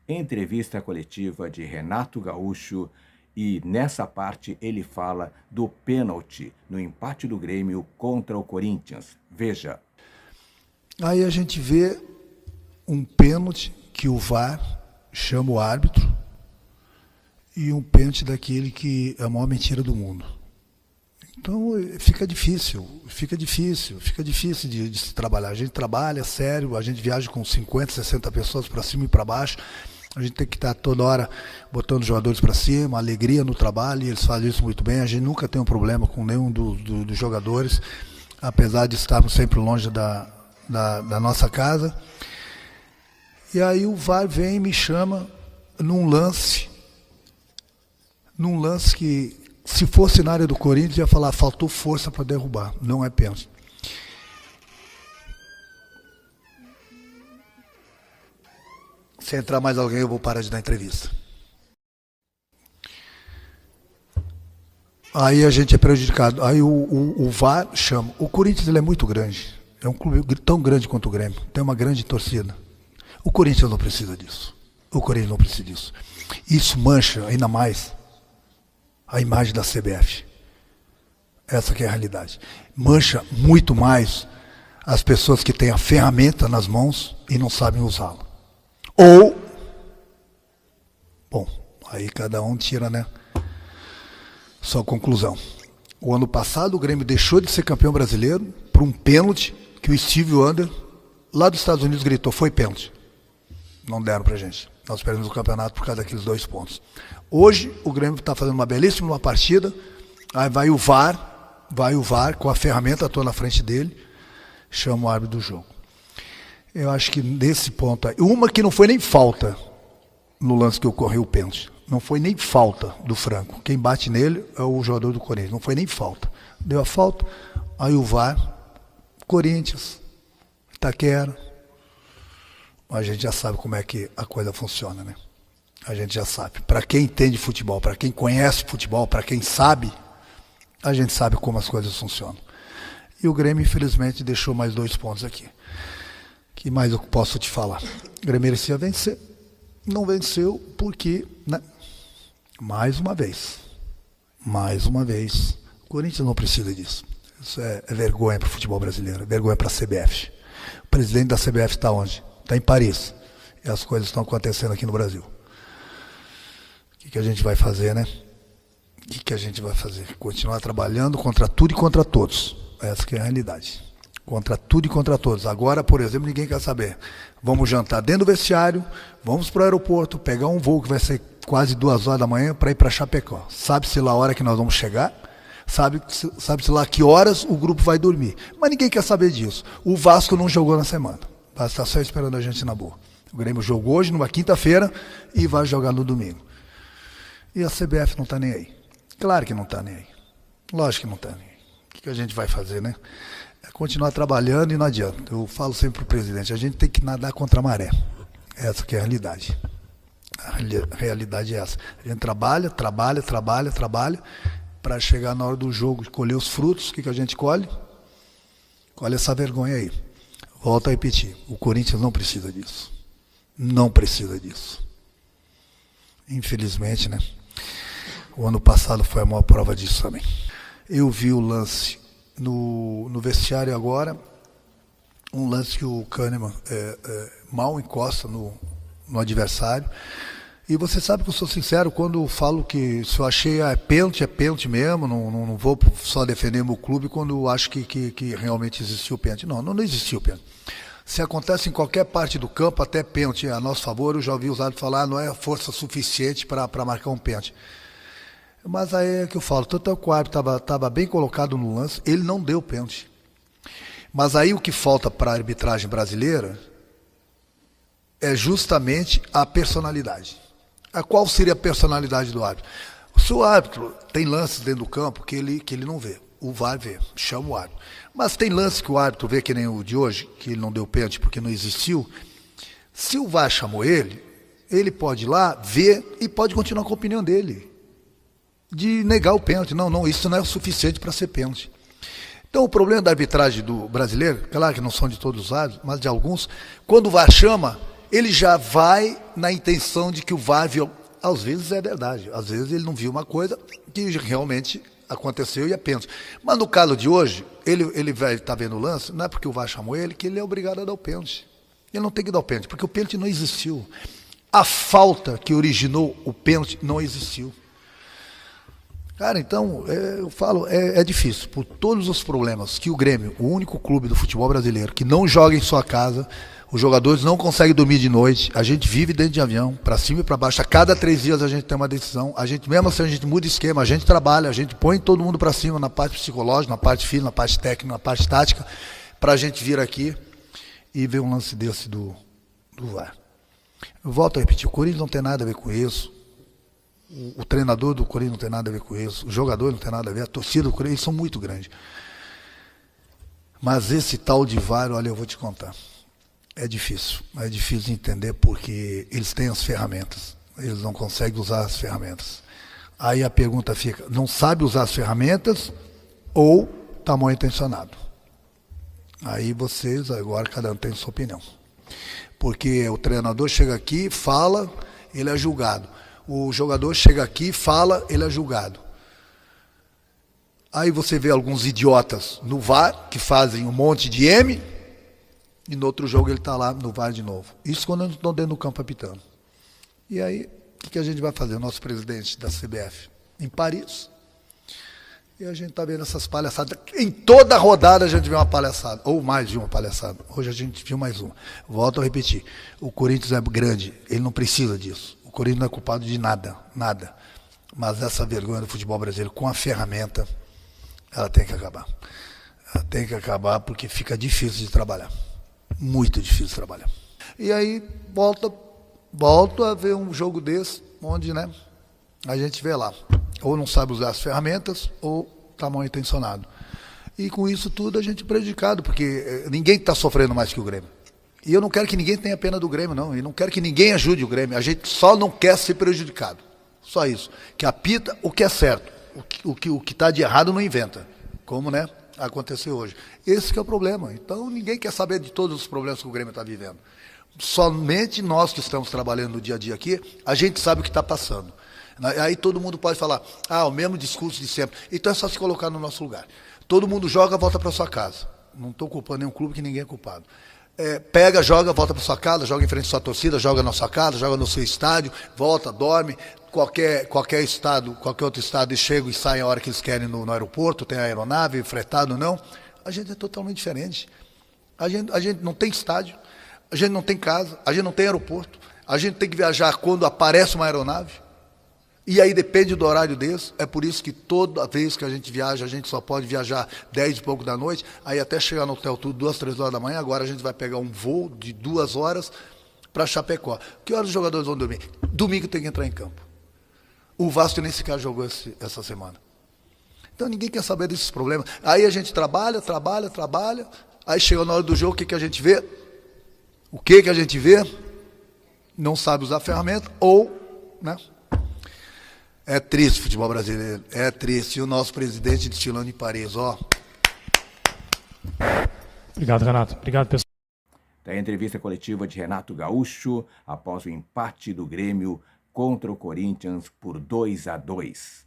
Entrevista coletiva de Renato Gaúcho, e nessa parte ele fala do pênalti no empate do Grêmio contra o Corinthians. Veja. Aí a gente vê um pênalti que o VAR chama o árbitro e um pênalti daquele que é a maior mentira do mundo. Então fica difícil de se trabalhar. A gente trabalha sério, a gente viaja com 50, 60 pessoas para cima e para baixo. A gente tem que estar toda hora botando os jogadores para cima, alegria no trabalho, e eles fazem isso muito bem. A gente nunca tem um problema com nenhum dos jogadores, apesar de estarmos sempre longe da nossa casa. E aí o VAR vem e me chama num lance que, se fosse na área do Corinthians, ia falar, faltou força para derrubar, não é pênalti. Se entrar mais alguém, eu vou parar de dar entrevista. Aí a gente é prejudicado. Aí o VAR chama. O Corinthians ele é muito grande. É um clube tão grande quanto o Grêmio. Tem uma grande torcida. O Corinthians não precisa disso. Isso mancha ainda mais a imagem da CBF. Essa que é a realidade. Mancha muito mais as pessoas que têm a ferramenta nas mãos e não sabem usá-la. Ou, bom, aí cada um tira, né, sua conclusão. O ano passado o Grêmio deixou de ser campeão brasileiro por um pênalti que o Steve Wonder, lá dos Estados Unidos, gritou, foi pênalti. Não deram pra gente. Nós perdemos o campeonato por causa daqueles 2 pontos. Hoje o Grêmio está fazendo uma belíssima partida, aí vai o VAR com a ferramenta toda na frente dele, chama o árbitro do jogo. Eu acho que nesse ponto aí, uma que não foi nem falta no lance que ocorreu o pênalti. Não foi nem falta do Franco. Quem bate nele é o jogador do Corinthians. Não foi nem falta. Deu a falta, aí o VAR, Corinthians, Itaquera. A gente já sabe como é que a coisa funciona, né? A gente já sabe. Para quem entende futebol, para quem conhece futebol, para quem sabe, a gente sabe como as coisas funcionam. E o Grêmio, infelizmente, deixou mais 2 pontos aqui. Que mais eu posso te falar? O Grêmio merecia vencer. Não venceu porque, né? Mais uma vez, o Corinthians não precisa disso. Isso é vergonha para o futebol brasileiro, é vergonha para a CBF. O presidente da CBF está onde? Está em Paris. E as coisas estão acontecendo aqui no Brasil. O que a gente vai fazer, né? O que a gente vai fazer? Continuar trabalhando contra tudo e contra todos. Essa que é a realidade. Contra tudo e contra todos. Agora, por exemplo, ninguém quer saber. Vamos jantar dentro do vestiário, vamos para o aeroporto, pegar um voo que vai ser quase 2 horas da manhã para ir para Chapecó. Sabe-se lá a hora que nós vamos chegar? Sabe-se lá que horas o grupo vai dormir. Mas ninguém quer saber disso. O Vasco não jogou na semana. O Vasco está só esperando a gente na boa. O Grêmio jogou hoje, numa quinta-feira, e vai jogar no domingo. E a CBF não está nem aí. Claro que não está nem aí. Lógico que não está nem aí. O que a gente vai fazer, né? É continuar trabalhando e não adianta. Eu falo sempre para o presidente, a gente tem que nadar contra a maré. Essa que é a realidade. A realidade é essa. A gente trabalha, para chegar na hora do jogo e colher os frutos. O que a gente colhe? Colhe essa vergonha aí. Volto a repetir, o Corinthians não precisa disso. Não precisa disso. Infelizmente, né? O ano passado foi a maior prova disso também. Eu vi o lance no vestiário agora, um lance que o Kahneman mal encosta no adversário. E você sabe que eu sou sincero quando eu falo que se eu achei é pênalti mesmo, não vou só defender meu clube quando eu acho que realmente existiu o pênalti. Não existiu o pênalti. Se acontece em qualquer parte do campo, até pênalti a nosso favor, eu já ouvi os árbitros falar, não é força suficiente para marcar um pênalti. Mas aí é que eu falo, tanto é que o árbitro estava bem colocado no lance, ele não deu pênalti. Mas aí o que falta para a arbitragem brasileira é justamente a personalidade. Qual seria a personalidade do árbitro? Se o árbitro tem lances dentro do campo que ele não vê, o VAR vê, chama o árbitro. Mas tem lances que o árbitro vê, que nem o de hoje, que ele não deu pênalti porque não existiu. Se o VAR chamou ele pode ir lá, ver e pode continuar com a opinião dele. De negar o pênalti. Não, isso não é o suficiente para ser pênalti. Então o problema da arbitragem do brasileiro, claro que não são de todos os lados, mas de alguns, quando o VAR chama, ele já vai na intenção de que o VAR viu. Às vezes é verdade, às vezes ele não viu uma coisa que realmente aconteceu e é pênalti. Mas no caso de hoje, ele vai estar vendo o lance, não é porque o VAR chamou ele que ele é obrigado a dar o pênalti. Ele não tem que dar o pênalti, porque o pênalti não existiu. A falta que originou o pênalti não existiu. Cara, então, eu falo, é difícil, por todos os problemas que o Grêmio, o único clube do futebol brasileiro que não joga em sua casa, os jogadores não conseguem dormir de noite, a gente vive dentro de avião, para cima e para baixo, a cada 3 dias a gente tem uma decisão, a gente, mesmo assim a gente muda esquema, a gente trabalha, a gente põe todo mundo para cima na parte psicológica, na parte física, na parte técnica, na parte tática, para a gente vir aqui e ver um lance desse do VAR. Eu volto a repetir, o Corinthians não tem nada a ver com isso, o treinador do Corinthians não tem nada a ver com isso, o jogador não tem nada a ver, a torcida do Corinthians são muito grandes. Mas esse tal de VAR, olha, eu vou te contar, é difícil de entender porque eles têm as ferramentas, eles não conseguem usar as ferramentas. Aí a pergunta fica, não sabe usar as ferramentas ou está mal intencionado? Aí vocês, agora cada um tem sua opinião. Porque o treinador chega aqui, fala, ele é julgado. O jogador chega aqui, fala, ele é julgado. Aí você vê alguns idiotas no VAR, que fazem um monte de M, e no outro jogo ele está lá no VAR de novo. Isso quando eu não estou dentro do campo apitando. E aí, o que a gente vai fazer? O nosso presidente da CBF, em Paris, e a gente está vendo essas palhaçadas. Em toda rodada a gente vê uma palhaçada, ou mais de uma palhaçada. Hoje a gente viu mais uma. Volto a repetir, o Corinthians é grande, ele não precisa disso. O Corinthians não é culpado de nada, nada. Mas essa vergonha do futebol brasileiro com a ferramenta, ela tem que acabar. Ela tem que acabar porque fica difícil de trabalhar. Muito difícil de trabalhar. E aí volto a ver um jogo desse, onde, né, a gente vê lá, ou não sabe usar as ferramentas, ou está mal intencionado. E com isso tudo a gente é prejudicado, porque ninguém está sofrendo mais que o Grêmio. E eu não quero que ninguém tenha pena do Grêmio, não. E não quero que ninguém ajude o Grêmio. A gente só não quer ser prejudicado. Só isso. Que apita o que é certo. O que está de errado não inventa. Como, né, aconteceu hoje. Esse que é o problema. Então ninguém quer saber de todos os problemas que o Grêmio está vivendo. Somente nós que estamos trabalhando no dia a dia aqui, a gente sabe o que está passando. Aí todo mundo pode falar, o mesmo discurso de sempre. Então é só se colocar no nosso lugar. Todo mundo joga, volta para sua casa. Não estou culpando nenhum clube, que ninguém é culpado. Pega, joga, volta para sua casa, joga em frente à sua torcida, joga na sua casa, joga no seu estádio, volta, dorme. Qualquer estado, qualquer outro estado, eles chegam e saem a hora que eles querem no aeroporto, tem aeronave, fretado ou não. A gente é totalmente diferente. A gente não tem estádio, a gente não tem casa, a gente não tem aeroporto, a gente tem que viajar quando aparece uma aeronave. E aí depende do horário desse, é por isso que toda vez que a gente viaja, a gente só pode viajar 10 e pouco da noite, aí até chegar no hotel tudo 2, 3 horas da manhã, agora a gente vai pegar um voo de 2 horas para Chapecó. Que horas os jogadores vão dormir? Domingo tem que entrar em campo. O Vasco nem sequer jogou essa semana. Então ninguém quer saber desses problemas. Aí a gente trabalha, aí chega na hora do jogo, o que a gente vê? O que a gente vê? Não sabe usar a ferramenta, ou, né? É triste o futebol brasileiro, é triste. E o nosso presidente destilando em Paris, ó. Obrigado, Renato. Obrigado, pessoal. Da entrevista coletiva de Renato Gaúcho, após o empate do Grêmio contra o Corinthians por 2-2.